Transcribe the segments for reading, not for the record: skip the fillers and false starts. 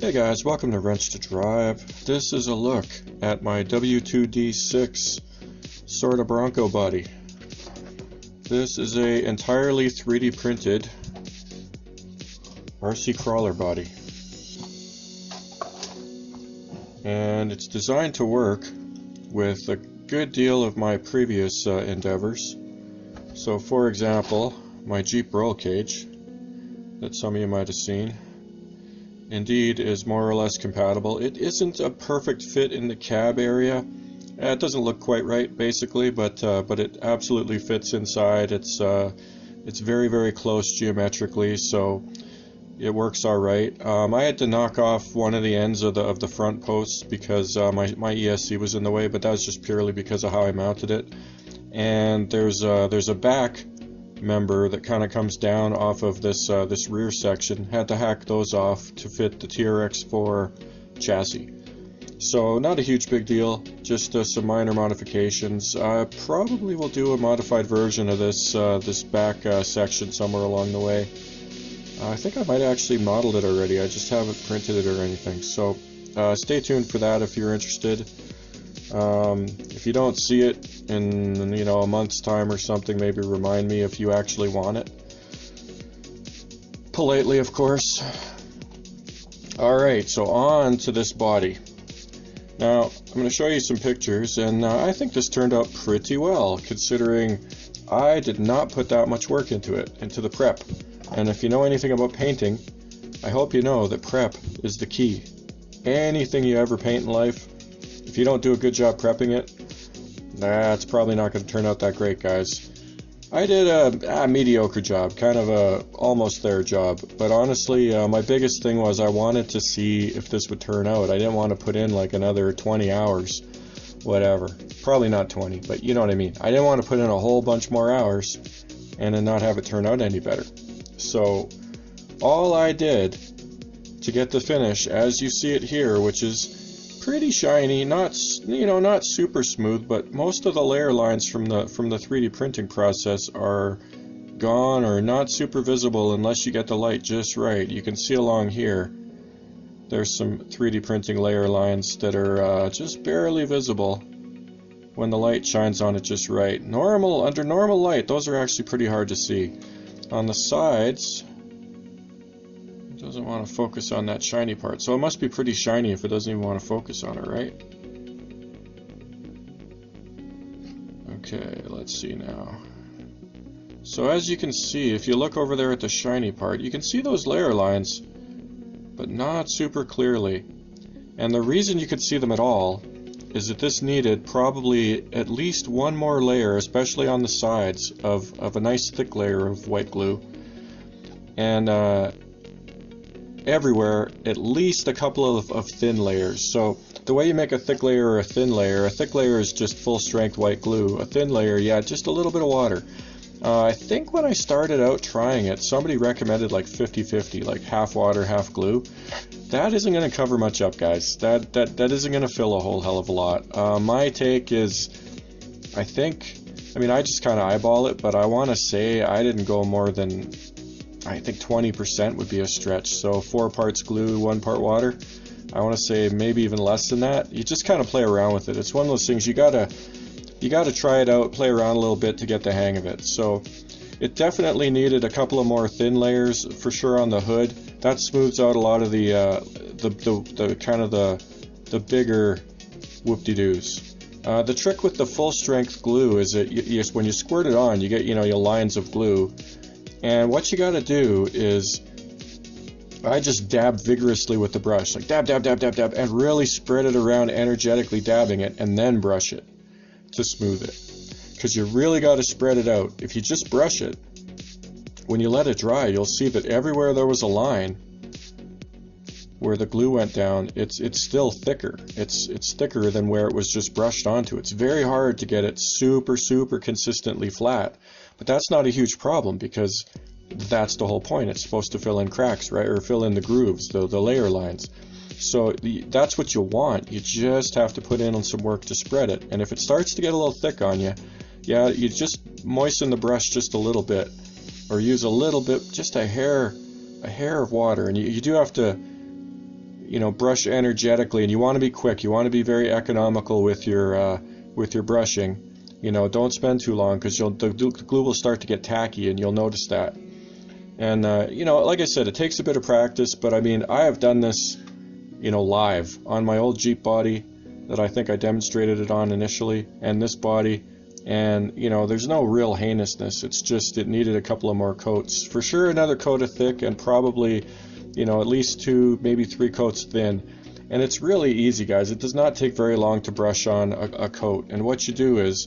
Hey guys, welcome to Wrench to Drive. This is a look at my W2D VI sort of Bronco body. This is a entirely 3D printed RC crawler body. And it's designed to work with a good deal of my previous endeavors. So for example, my Jeep roll cage that some of you might have seen indeed is more or less compatible. It isn't a perfect fit in the cab area. It doesn't look quite right basically, but it absolutely fits inside. It's very, very close geometrically, so it works all right. I had to knock off one of the ends of the front posts because my ESC was in the way, but that was just purely because of how I mounted it. And there's a back member that kind of comes down off of this rear section. Had to hack those off to fit the TRX4 chassis. So not a huge big deal, just some minor modifications. I probably will do a modified version of this back section somewhere along the way. I think I might actually modeled it already, I just haven't printed it or anything. So stay tuned for that if you're interested. If you don't see it in a month's time or something, maybe remind me if you actually want it. Politely, of course. Alright, so on to this body. Now, I'm going to show you some pictures, and I think this turned out pretty well, considering I did not put that much work into it, into the prep. And if you know anything about painting, I hope you know that prep is the key. Anything you ever paint in life, if you don't do a good job prepping it, that's probably not going to turn out that great, guys. I did a mediocre job, kind of a almost there job, but honestly, my biggest thing was I wanted to see if this would turn out. I didn't want to put in like another 20 hours, whatever. Probably not 20, but you know what I mean. I didn't want to put in a whole bunch more hours and then not have it turn out any better. So all I did to get the finish, as you see it here, which is pretty shiny, not super smooth, but most of the layer lines from the 3D printing process are gone or not super visible unless you get the light just right. You can see along here there's some 3D printing layer lines that are just barely visible when the light shines on it just right. Under normal light, those are actually pretty hard to see. On the sides, doesn't want to focus on that shiny part, so it must be pretty shiny if it doesn't even want to focus on it, right? Okay, let's see now. So as you can see, if you look over there at the shiny part, you can see those layer lines, but not super clearly. And the reason you could see them at all is that this needed probably at least one more layer, especially on the sides, of a nice thick layer of white glue. And everywhere, at least a couple of thin layers. So the way you make a thick layer or a thin layer is just full strength white glue. A thin layer, yeah, just a little bit of water. I think when I started out trying it, somebody recommended like 50-50, like half water, half glue. That isn't going to cover much up, guys. That isn't going to fill a whole hell of a lot. My take is, I just kind of eyeball it, but I want to say I didn't go more than, I think 20% would be a stretch. So 4 parts glue, 1 part water. I want to say maybe even less than that. You just kind of play around with it. It's one of those things you gotta try it out, play around a little bit to get the hang of it. So it definitely needed a couple of more thin layers for sure on the hood. That smooths out a lot of the kind of the bigger whoop-de-doos. The trick with the full strength glue is that when you squirt it on, you get your lines of glue. And what you gotta do is, I just dab vigorously with the brush, like dab, dab, dab, dab, dab, and really spread it around, energetically dabbing it, and then brush it to smooth it. Because you really gotta spread it out. If you just brush it, when you let it dry, you'll see that everywhere there was a line where the glue went down, it's still thicker. It's thicker than where it was just brushed onto. It's very hard to get it super, super consistently flat. But that's not a huge problem because that's the whole point. It's supposed to fill in cracks, right? Or fill in the grooves, the layer lines. So that's what you want. You just have to put in some work to spread it. And if it starts to get a little thick on you, yeah, you just moisten the brush just a little bit. Or use a little bit, just a hair of water. And you do have to you know, brush energetically, and you want to be quick. You want to be very economical with your brushing. You know, don't spend too long, because the glue will start to get tacky, and you'll notice that. And you know, like I said, it takes a bit of practice, but I mean, I have done this, you know, live on my old Jeep body that I think I demonstrated it on initially, and this body, and you know, there's no real heinousness. It's just it needed a couple of more coats. For sure, another coat of thick, and probably, you know, at least 2, maybe 3 coats thin. And it's really easy, guys. It does not take very long to brush on a coat. And what you do is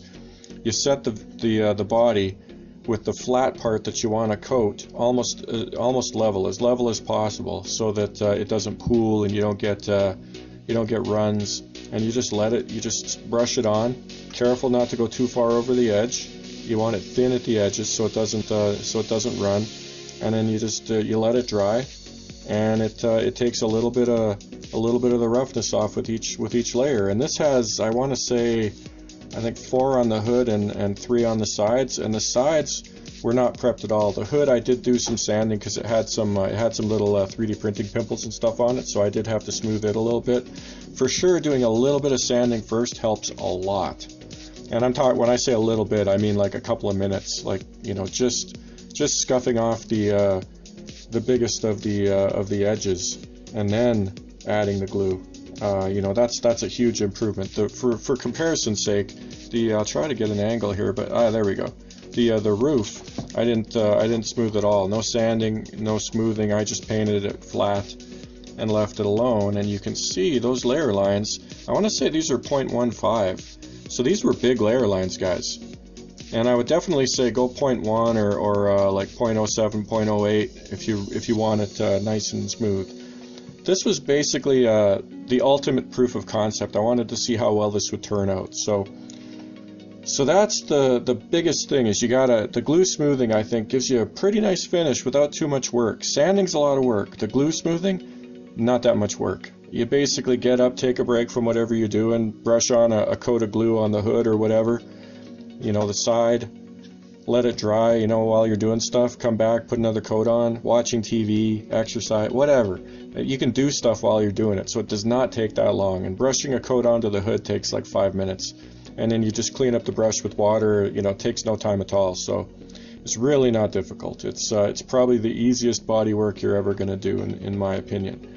you set the body with the flat part that you want to coat almost level as possible, so that it doesn't pool and you don't get runs. And you just brush it on. Careful not to go too far over the edge. You want it thin at the edges so it doesn't run. And then you just you let it dry, and it takes a little bit of the roughness off with each layer. And this has, I want to say, I think 4 on the hood and 3 on the sides, and the sides were not prepped at all. The hood I did do some sanding because it had some little 3D printing pimples and stuff on it, so I did have to smooth it a little bit. For sure, doing a little bit of sanding first helps a lot. And I'm talking, when I say a little bit, I mean like a couple of minutes, like, you know, just scuffing off the biggest of the edges, and then adding the glue. You know, that's a huge improvement. For comparison's sake, I'll try to get an angle here, but there we go. The roof, I didn't smooth at all. No sanding, no smoothing. I just painted it flat and left it alone. And you can see those layer lines. I want to say these are 0.15, so these were big layer lines, guys. And I would definitely say go 0.1 or like 0.07, 0.08 if you want it nice and smooth. This was basically the ultimate proof of concept. I wanted to see how well this would turn out. So that's the biggest thing, is the glue smoothing, I think, gives you a pretty nice finish without too much work. Sanding's a lot of work. The glue smoothing, not that much work. You basically get up, take a break from whatever you do, and brush on a coat of glue on the hood or whatever, you know, the side, let it dry, you know, while you're doing stuff, come back, put another coat on, watching TV, exercise, whatever. You can do stuff while you're doing it, so it does not take that long. And brushing a coat onto the hood takes like 5 minutes. And then you just clean up the brush with water, you know, it takes no time at all. So it's really not difficult. It's probably the easiest body work you're ever going to do, in my opinion.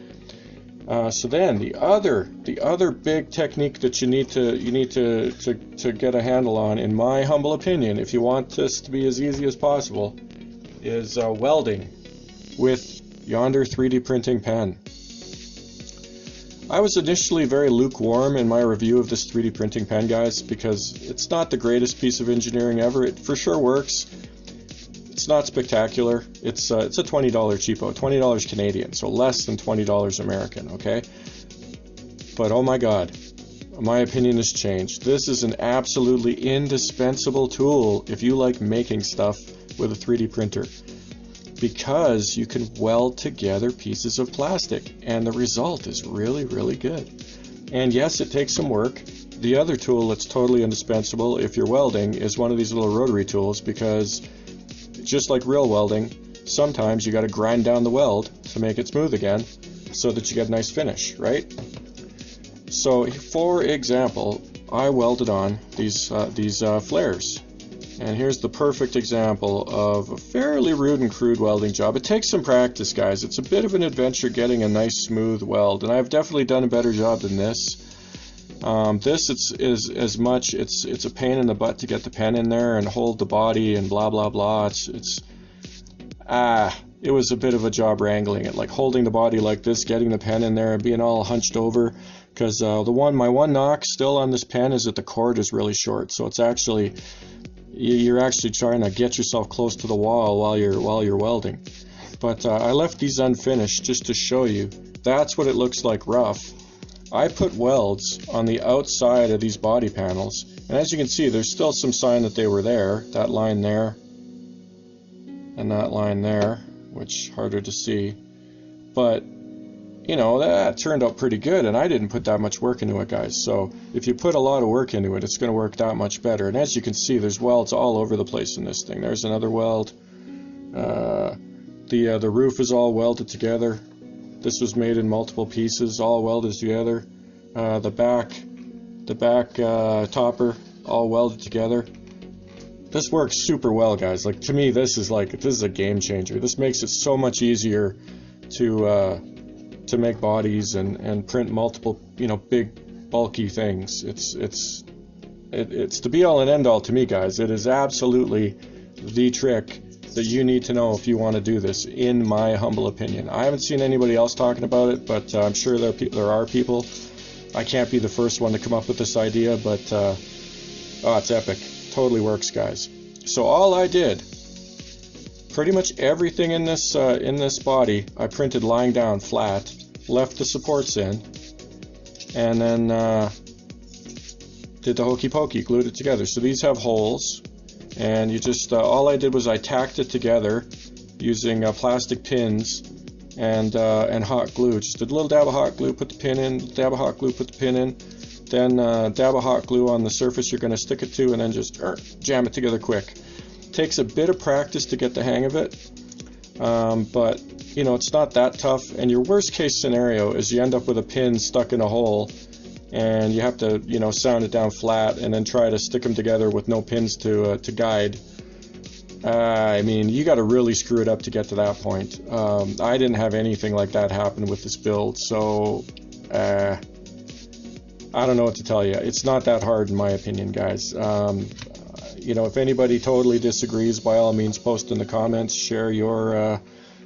So then the other big technique that you need to get a handle on, in my humble opinion, if you want this to be as easy as possible, is welding with yonder 3D printing pen. I was initially very lukewarm in my review of this 3D printing pen, guys, because it's not the greatest piece of engineering ever. It for sure works. It's not spectacular. It's a $20 cheapo, $20 Canadian, so less than $20 American, okay? But oh my God, my opinion has changed. This is an absolutely indispensable tool if you like making stuff with a 3D printer, because you can weld together pieces of plastic, and the result is really, really good. And yes, it takes some work. The other tool that's totally indispensable if you're welding is one of these little rotary tools, because just like real welding, sometimes you got to grind down the weld to make it smooth again so that you get a nice finish, right? So for example, I welded on these flares. And here's the perfect example of a fairly rude and crude welding job. It takes some practice, guys. It's a bit of an adventure getting a nice smooth weld, and I've definitely done a better job than this. It's a pain in the butt to get the pen in there and hold the body and blah blah blah. It was a bit of a job wrangling it, like holding the body like this, getting the pen in there and being all hunched over, because my one knock still on this pen is that the cord is really short, so it's actually, you're actually trying to get yourself close to the wall while you're welding. But I left these unfinished just to show you. That's what it looks like rough. I put welds on the outside of these body panels, and as you can see, there's still some sign that they were there. That line there and that line there, which harder to see, but you know, that turned out pretty good, and I didn't put that much work into it, guys. So if you put a lot of work into it, it's going to work that much better. And as you can see, there's welds all over the place in this thing. There's another weld. The roof is all welded together. This was made in multiple pieces, all welded together. The back topper, all welded together. This works super well, guys. Like, to me, this is a game changer. This makes it so much easier to make bodies and print multiple, big bulky things. It's the be all and end all to me, guys. It is absolutely the trick that you need to know if you want to do this, in my humble opinion. I haven't seen anybody else talking about it, but I'm sure there are people. I can't be the first one to come up with this idea, but it's epic. Totally works, guys. So all I did, pretty much everything in this body, I printed lying down flat, left the supports in, and then did the hokey pokey, glued it together. So these have holes, and you just all I did was I tacked it together using plastic pins and hot glue. Just a little dab of hot glue, put the pin in, dab of hot glue, put the pin in, then dab of hot glue on the surface you're going to stick it to, and then just jam it together quick. Takes a bit of practice to get the hang of it, but it's not that tough. And your worst case scenario is you end up with a pin stuck in a hole, and you have to sound it down flat and then try to stick them together with no pins to guide. I mean, you got to really screw it up to get to that point. I didn't have anything like that happen with this build, so I don't know what to tell you. It's not that hard in my opinion, guys. If anybody totally disagrees, by all means post in the comments, share your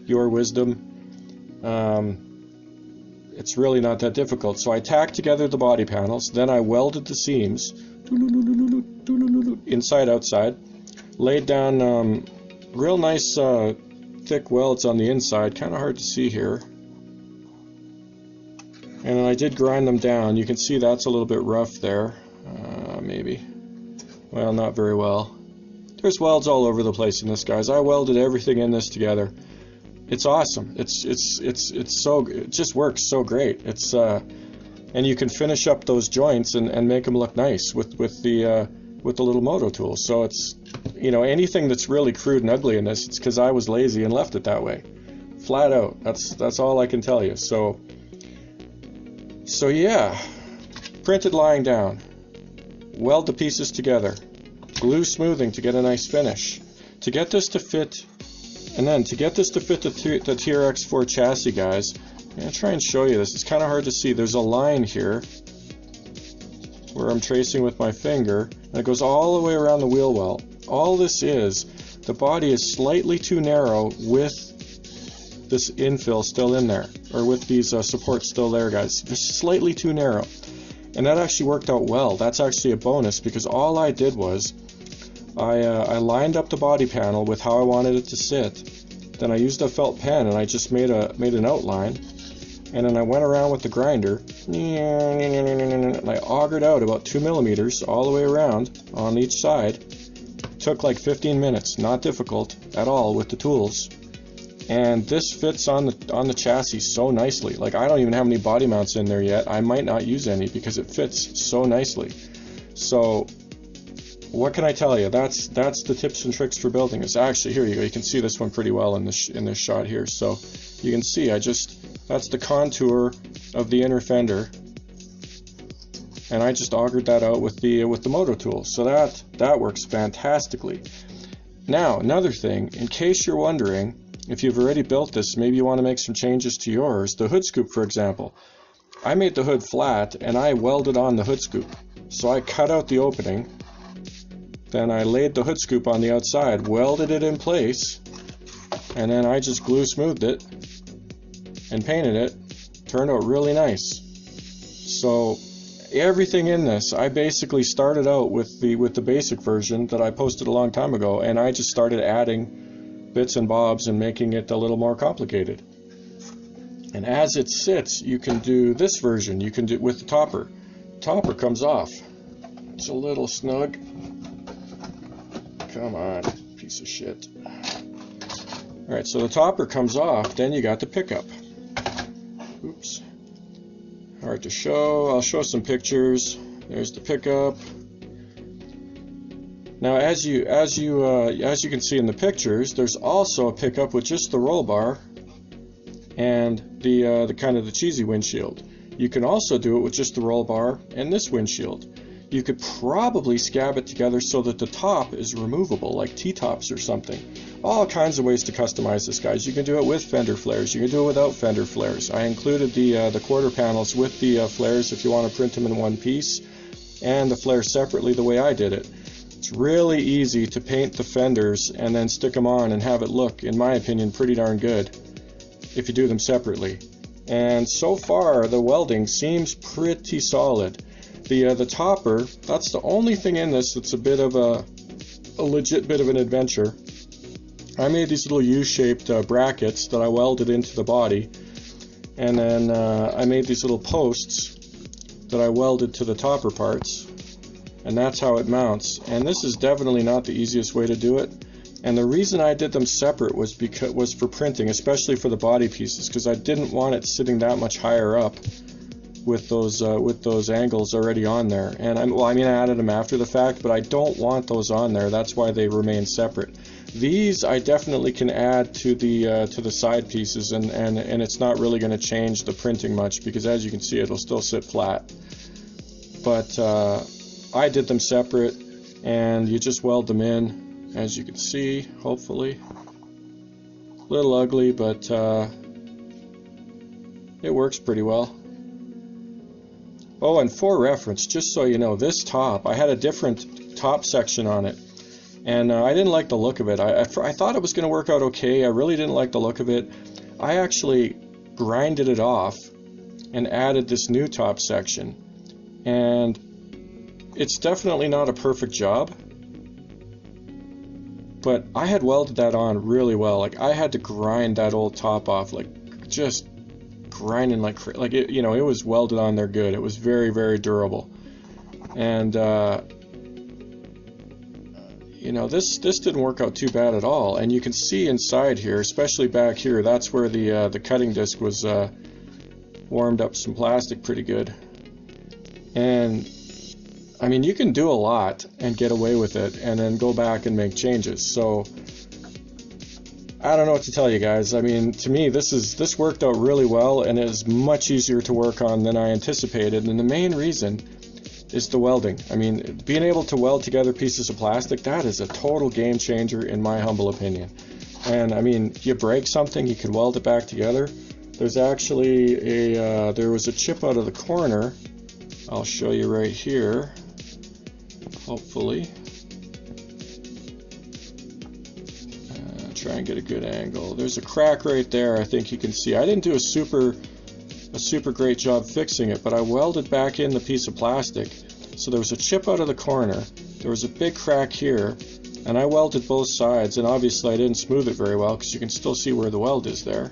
wisdom. It's really not that difficult. So I tacked together the body panels, then I welded the seams inside outside, laid down real nice thick welds on the inside, kind of hard to see here, and I did grind them down. You can see that's a little bit rough there, maybe, well, not very well. There's welds all over the place in this, guys. I welded everything in this together. It's awesome. It just works so great. And you can finish up those joints and make them look nice with the little moto tool. So it's, anything that's really crude and ugly in this, it's because I was lazy and left it that way, flat out. That's all I can tell you. So yeah, printed lying down, weld the pieces together, glue smoothing to get a nice finish. To get this to fit. And then to get this to fit the TRX4 chassis, guys, I'm going to try and show you this. It's kind of hard to see. There's a line here where I'm tracing with my finger, and it goes all the way around the wheel well. All this is, the body is slightly too narrow with this infill still in there, or with these supports still there, guys. It's slightly too narrow. And that actually worked out well. That's actually a bonus, because all I did was I lined up the body panel with how I wanted it to sit. Then I used a felt pen and I just made an outline, and then I went around with the grinder and I augured out about 2 millimeters all the way around on each side. It took like 15 minutes, not difficult at all with the tools. And this fits on the chassis so nicely. Like, I don't even have any body mounts in there yet. I might not use any because it fits so nicely. So what can I tell you? That's the tips and tricks for building this. Actually, here you go. You can see this one pretty well in this shot here. So you can see that's the contour of the inner fender, and I just augured that out with the moto tool. So that works fantastically. Now, another thing, in case you're wondering if you've already built this, maybe you want to make some changes to yours. The hood scoop, for example, I made the hood flat and I welded on the hood scoop. So I cut out the opening. Then I laid the hood scoop on the outside, welded it in place, and then I just glue smoothed it and painted it. Turned out really nice. So everything in this, I basically started out with the basic version that I posted a long time ago, and I just started adding bits and bobs and making it a little more complicated. And as it sits, you can do this version. You can do with the topper. Topper comes off. It's a little snug. Come on, piece of shit. Alright, so the topper comes off, then you got the pickup. Oops. Hard to show. I'll show some pictures. There's the pickup. Now, as you can see in the pictures, there's also a pickup with just the roll bar and the kind of the cheesy windshield. You can also do it with just the roll bar and this windshield. You could probably scab it together so that the top is removable, like T-tops or something. All kinds of ways to customize this, guys. You can do it with fender flares. You can do it without fender flares. I included the quarter panels with the flares if you want to print them in one piece, and the flares separately the way I did it. It's really easy to paint the fenders and then stick them on and have it look, in my opinion, pretty darn good if you do them separately. And so far, the welding seems pretty solid. The topper, that's the only thing in this that's a bit of a legit bit of an adventure. I made these little U-shaped brackets that I welded into the body, and then I made these little posts that I welded to the topper parts, and that's how it mounts. And this is definitely not the easiest way to do it, and the reason I did them separate was for printing, especially for the body pieces, because I didn't want it sitting that much higher up with those angles already on there. And I added them after the fact, but I don't want those on there. That's why they remain separate. These I definitely can add to the side pieces, and it's not really going to change the printing much, because as you can see, it'll still sit flat. But I did them separate, and you just weld them in, as you can see, hopefully. A little ugly, but it works pretty well. Oh, and for reference, just so you know, this top, I had a different top section on it, and I didn't like the look of it. I thought it was going to work out okay. I really didn't like the look of it. I actually grinded it off and added this new top section, and it's definitely not a perfect job, but I had welded that on really well. Like, I had to grind that old top off, like, just grinding like it, it was welded on there good. It was very, very durable. And this didn't work out too bad at all. And you can see inside here, especially back here, that's where the cutting disc was warmed up some plastic pretty good. And I mean, you can do a lot and get away with it and then go back and make changes. So I don't know what to tell you guys. I mean, to me, this worked out really well, and it is much easier to work on than I anticipated. And the main reason is the welding. I mean, being able to weld together pieces of plastic, that is a total game changer in my humble opinion. And I mean, you break something, you can weld it back together. There's actually there was a chip out of the corner. I'll show you right here, hopefully. Try and get a good angle. There's a crack right there. I think you can see. I didn't do a super great job fixing it, but I welded back in the piece of plastic. So there was a chip out of the corner. There was a big crack here, and I welded both sides. And obviously, I didn't smooth it very well because you can still see where the weld is there.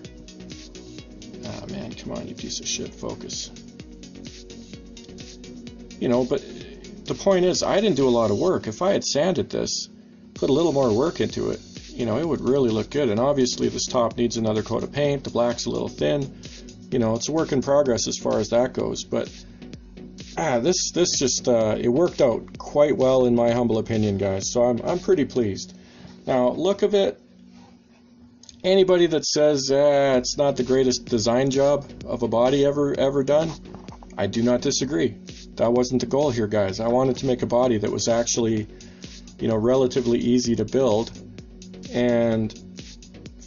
Ah, man, come on, you piece of shit! Focus. But the point is, I didn't do a lot of work. If I had sanded this, put a little more work into it, it would really look good. And obviously this top needs another coat of paint. The black's a little thin. It's a work in progress as far as that goes. But this just it worked out quite well in my humble opinion, guys. So I'm pretty pleased. Now, look of it. Anybody that says it's not the greatest design job of a body ever done, I do not disagree. That wasn't the goal here, guys. I wanted to make a body that was actually, relatively easy to build, and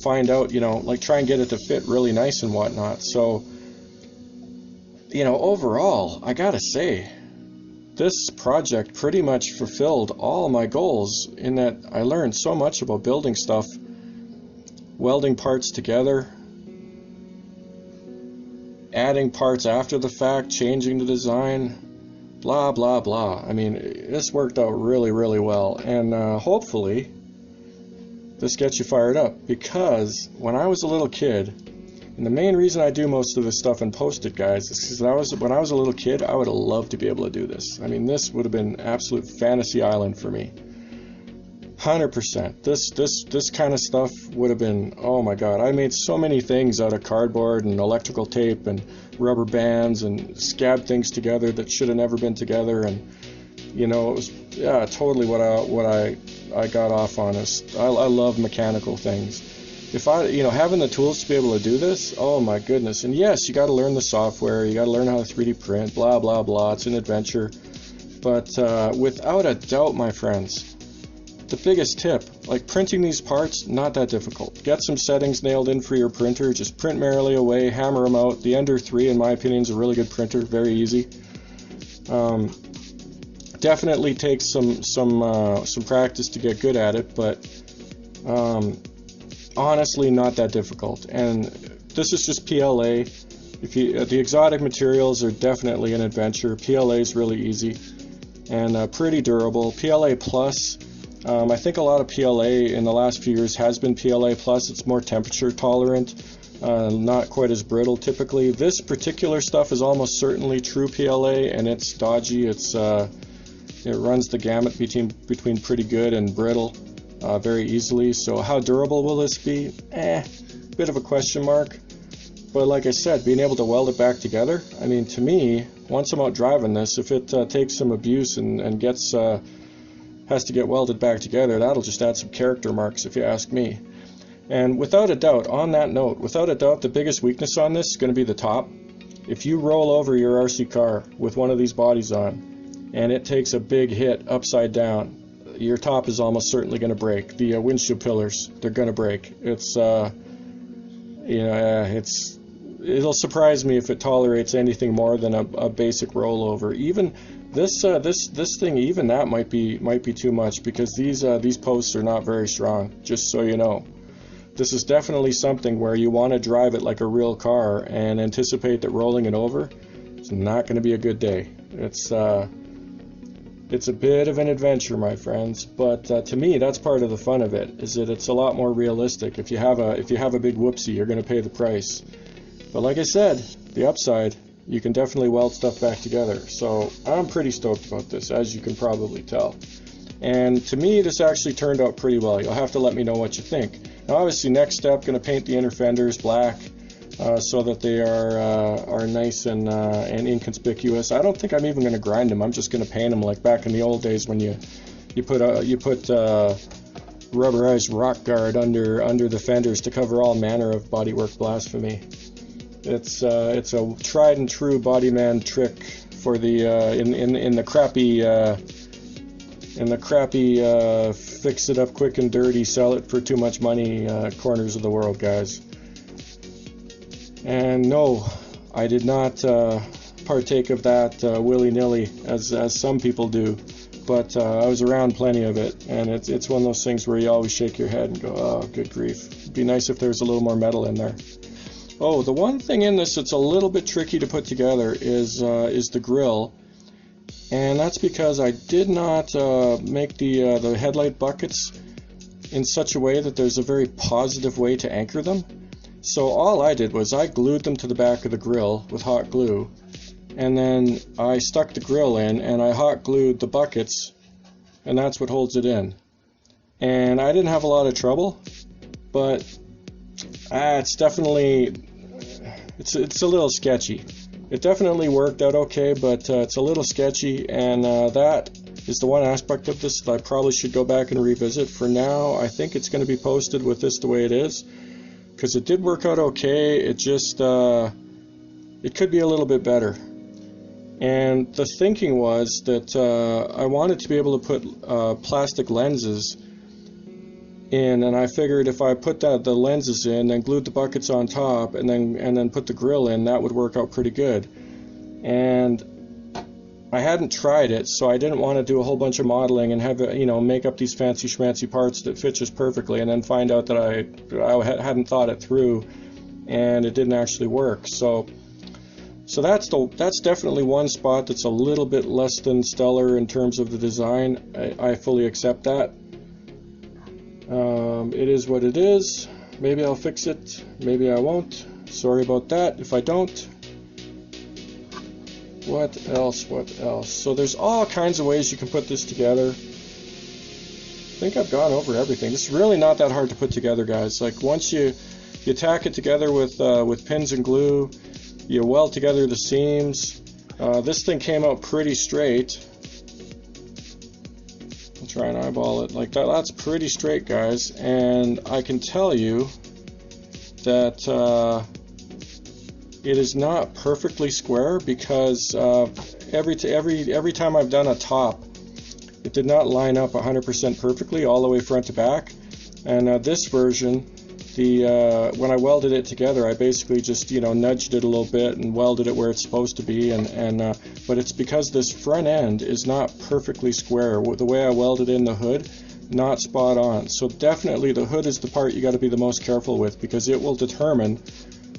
find out, try and get it to fit really nice and whatnot. So, overall, I gotta say, this project pretty much fulfilled all my goals in that I learned so much about building stuff, welding parts together, adding parts after the fact, changing the design, blah, blah, blah. I mean, this worked out really, really well, and hopefully this gets you fired up, because when I was a little kid, and the main reason I do most of this stuff and post it, guys, is because when I was a little kid, I would have loved to be able to do this. I mean, this would have been absolute fantasy island for me. 100%. This kind of stuff would have been, oh my god, I made so many things out of cardboard and electrical tape and rubber bands and scabbed things together that should have never been together, and it was totally what I got off on. I love mechanical things. if I, having the tools to be able to do this, oh my goodness. And yes, you got to learn the software, you got to learn how to 3D print, blah, blah, blah. It's an adventure. But without a doubt, my friends, the biggest tip, like printing these parts, not that difficult. Get some settings nailed in for your printer, just print merrily away, hammer them out. The Ender 3, in my opinion, is a really good printer, very easy. Definitely takes some practice to get good at it, but honestly, not that difficult. And this is just PLA. The exotic materials are definitely an adventure. PLA is really easy and pretty durable. PLA Plus, I think a lot of PLA in the last few years has been PLA Plus. It's more temperature tolerant, not quite as brittle typically. This particular stuff is almost certainly true PLA, and it's dodgy. It runs the gamut between pretty good and brittle very easily. So how durable will this be? Bit of a question mark. But like I said, being able to weld it back together, I mean, to me, once I'm out driving this, if it takes some abuse and has to get welded back together, that'll just add some character marks, if you ask me. And without a doubt, on that note, without a doubt, the biggest weakness on this is going to be the top. If you roll over your RC car with one of these bodies on, and it takes a big hit upside down, your top is almost certainly going to break. The windshield pillars, they're going to break. It'll surprise me if it tolerates anything more than a basic rollover. Even this thing, even that might be too much, because these posts are not very strong. Just so you know, this is definitely something where you want to drive it like a real car and anticipate that rolling it over is not going to be a good day. It's a bit of an adventure, my friends, but to me, that's part of the fun of it. Is that it's a lot more realistic. If you have a big whoopsie, you're going to pay the price. But like I said, the upside, you can definitely weld stuff back together. So I'm pretty stoked about this, as you can probably tell. And to me, this actually turned out pretty well. You'll have to let me know what you think. Now, obviously, next step, going to paint the inner fenders black so that they are nice and inconspicuous. I don't think I'm even going to grind them. I'm just going to paint them like back in the old days when you put rubberized rock guard under the fenders to cover all manner of bodywork blasphemy. It's a tried and true bodyman trick for the in the crappy fix it up quick and dirty, sell it for too much money corners of the world, guys. And no, I did not partake of that willy-nilly as some people do, but I was around plenty of it, and it's one of those things where you always shake your head and go, oh, good grief. It'd be nice if there was a little more metal in there. Oh, the one thing in this that's a little bit tricky to put together is the grill, and that's because I did not make the headlight buckets in such a way that there's a very positive way to anchor them. So all I did was I glued them to the back of the grill with hot glue, and then I stuck the grill in and I hot glued the buckets, and that's what holds it in. And I didn't have a lot of trouble, but it's definitely it's a little sketchy. It definitely worked out okay, but it's a little sketchy, and that is the one aspect of this that I probably should go back and revisit. For now, I think it's going to be posted with this the way it is, because it did work out okay. It just it could be a little bit better. And the thinking was that I wanted to be able to put plastic lenses in, and I figured if I put the lenses in and glued the buckets on top and then put the grill in, that would work out pretty good. And I hadn't tried it, so I didn't want to do a whole bunch of modeling and have make up these fancy schmancy parts that fit just perfectly, and then find out that I hadn't thought it through and it didn't actually work. So that's definitely one spot that's a little bit less than stellar in terms of the design. I fully accept that. It is what it is. Maybe I'll fix it, maybe I won't. Sorry about that if I don't. What else? So there's all kinds of ways you can put this together. I think I've gone over everything. This is really not that hard to put together, guys. Like, once you tack it together with pins and glue, you weld together the seams. This thing came out pretty straight. I'll try and eyeball it like that. That's pretty straight, guys. And I can tell you that it is not perfectly square, because every time I've done a top, it did not line up 100% perfectly all the way front to back. And this version, when I welded it together, I basically just nudged it a little bit and welded it where it's supposed to be. But it's because this front end is not perfectly square. The way I welded in the hood, not spot on. So definitely the hood is the part you got to be the most careful with, because it will determine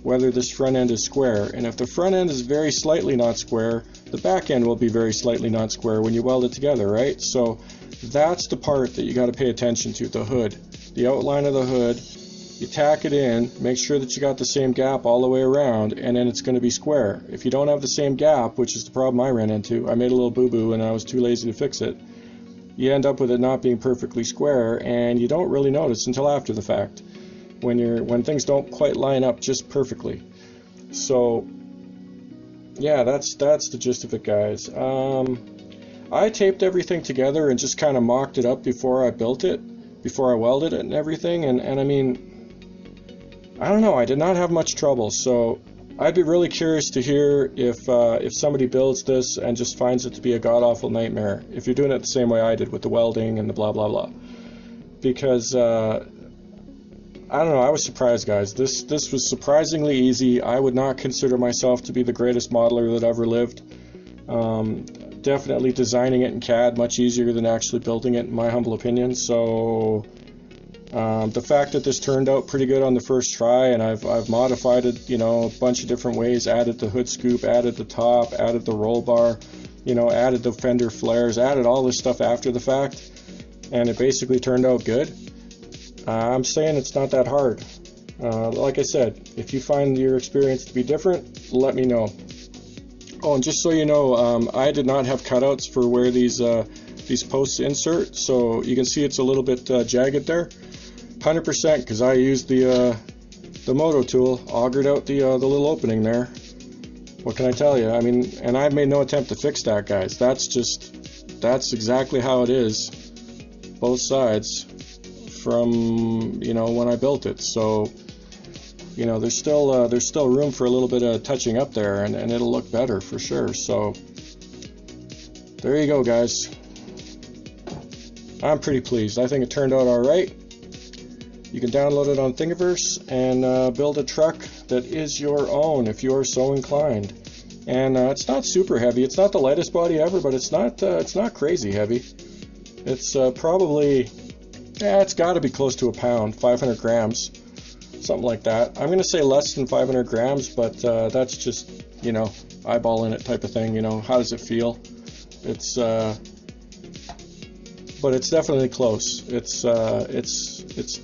whether this front end is square. And if the front end is very slightly not square, the back end will be very slightly not square when you weld it together, right? So that's the part that you got to pay attention to, the hood. The outline of the hood, you tack it in, make sure that you got the same gap all the way around, and then it's going to be square. If you don't have the same gap, which is the problem I ran into, I made a little boo-boo and I was too lazy to fix it, you end up with it not being perfectly square, and you don't really notice until after the fact, when things don't quite line up just perfectly. So yeah, that's the gist of it, guys. I taped everything together and just kind of mocked it up before I built it, before I welded it and everything, and I mean, I don't know, I did not have much trouble. So I'd be really curious to hear if somebody builds this and just finds it to be a god-awful nightmare, if you're doing it the same way I did with the welding and the blah blah blah. Because I don't know, I was surprised, guys. This was surprisingly easy. I would not consider myself to be the greatest modeler that ever lived. Definitely designing it in CAD much easier than actually building it, in my humble opinion. So the fact that this turned out pretty good on the first try, and I've modified it, a bunch of different ways, added the hood scoop, added the top, added the roll bar, added the fender flares, added all this stuff after the fact, and it basically turned out good. I'm saying it's not that hard. Like I said, if you find your experience to be different, let me know. Oh, and just so you know, I did not have cutouts for where these posts insert, so you can see it's a little bit jagged there. 100% because I used the moto tool, augured out the little opening there. What can I tell you? I mean, and I've made no attempt to fix that, guys. That's exactly how it is, both sides, from when I built it. So there's still room for a little bit of touching up there, and it'll look better for sure. So there you go, guys. I'm pretty pleased. I think it turned out all right. You can download it on Thingiverse and build a truck that is your own if you're so inclined. And it's not super heavy. It's not the lightest body ever, but it's not crazy heavy. It's probably, it's got to be close to a pound, 500 grams, something like that. I'm going to say less than 500 grams, but that's just, eyeballing it type of thing. How does it feel? But it's definitely close. It's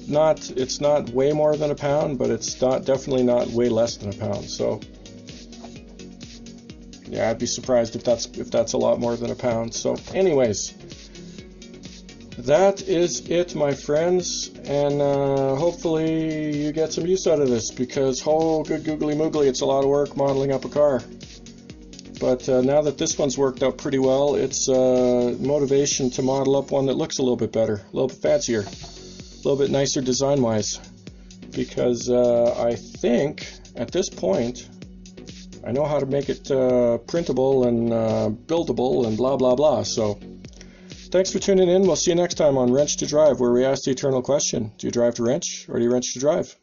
not way more than a pound, but it's definitely not way less than a pound. So yeah, I'd be surprised if that's a lot more than a pound. So anyways, that is it, my friends, and hopefully you get some use out of this, because good googly moogly, it's a lot of work modeling up a car. But now that this one's worked out pretty well, it's motivation to model up one that looks a little bit better, a little bit fancier, a little bit nicer design-wise. Because I think, at this point, I know how to make it printable and buildable and blah blah blah. So, thanks for tuning in. We'll see you next time on Wrench to Drive, where we ask the eternal question: do you drive to wrench, or do you wrench to drive?